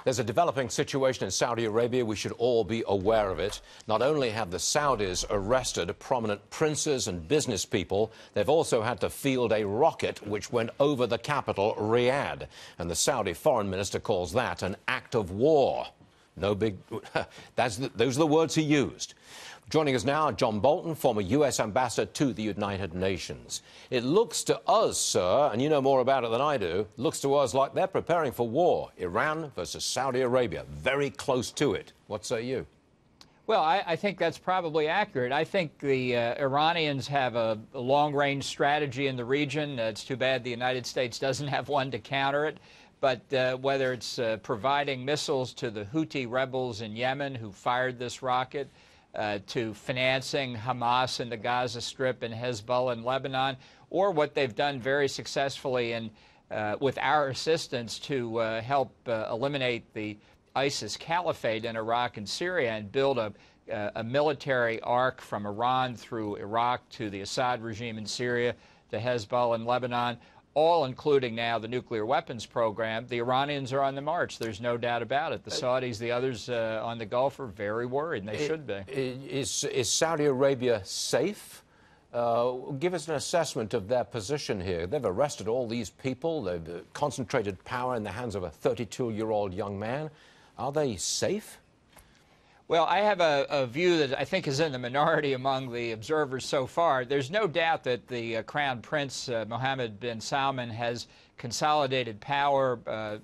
There's a developing situation in Saudi Arabia. We should all be aware of it. Not only have the Saudis arrested prominent princes and business people, they've also had to field a rocket which went over the capital, Riyadh. And the Saudi foreign minister calls that an act of war. No big... those are the words he used. Joining us now, John Bolton, former U.S. ambassador to the United Nations. It looks to us, sir, and you know more about it than I do, looks to us like they're preparing for war. Iran versus Saudi Arabia, very close to it. What say you? Well, I think that's probably accurate. I think the Iranians have a long-range strategy in the region. It's too bad the United States doesn't have one to counter it. But whether it's providing missiles to the Houthi rebels in Yemen who fired this rocket, to financing Hamas in the Gaza Strip and Hezbollah in Lebanon, or what they've done very successfully with our assistance to help eliminate the ISIS caliphate in Iraq and Syria and build a military arc from Iran through Iraq to the Assad regime in Syria to Hezbollah in Lebanon, all including now the nuclear weapons program. The Iranians are on the march. There's no doubt about it. The Saudis, the others on the Gulf are very worried, and they should be. Is Saudi Arabia safe? Give us an assessment of their position here. They've arrested all these people. They've concentrated power in the hands of a 32-year-old young man. Are they safe? Well, I have a view that I think is in the minority among the observers so far. There's no doubt that the Crown Prince, Mohammed bin Salman, has consolidated power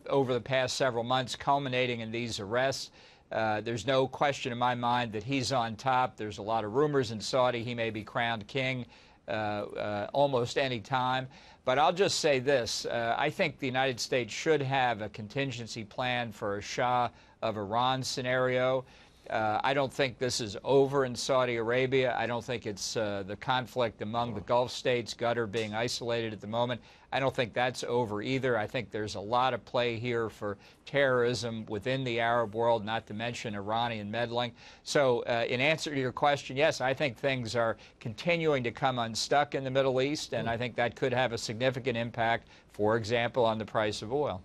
over the past several months, culminating in these arrests. There's no question in my mind that he's on top. There's a lot of rumors in Saudi he may be crowned king almost any time. But I'll just say this. I think the United States should have a contingency plan for a Shah of Iran scenario. I don't think this is over in Saudi Arabia. I don't think it's the conflict among the Gulf states, Qatar being isolated at the moment. I don't think that's over either. I think there's a lot of play here for terrorism within the Arab world, not to mention Iranian meddling. So in answer to your question, yes, I think things are continuing to come unstuck in the Middle East, and I think that could have a significant impact, for example, on the price of oil.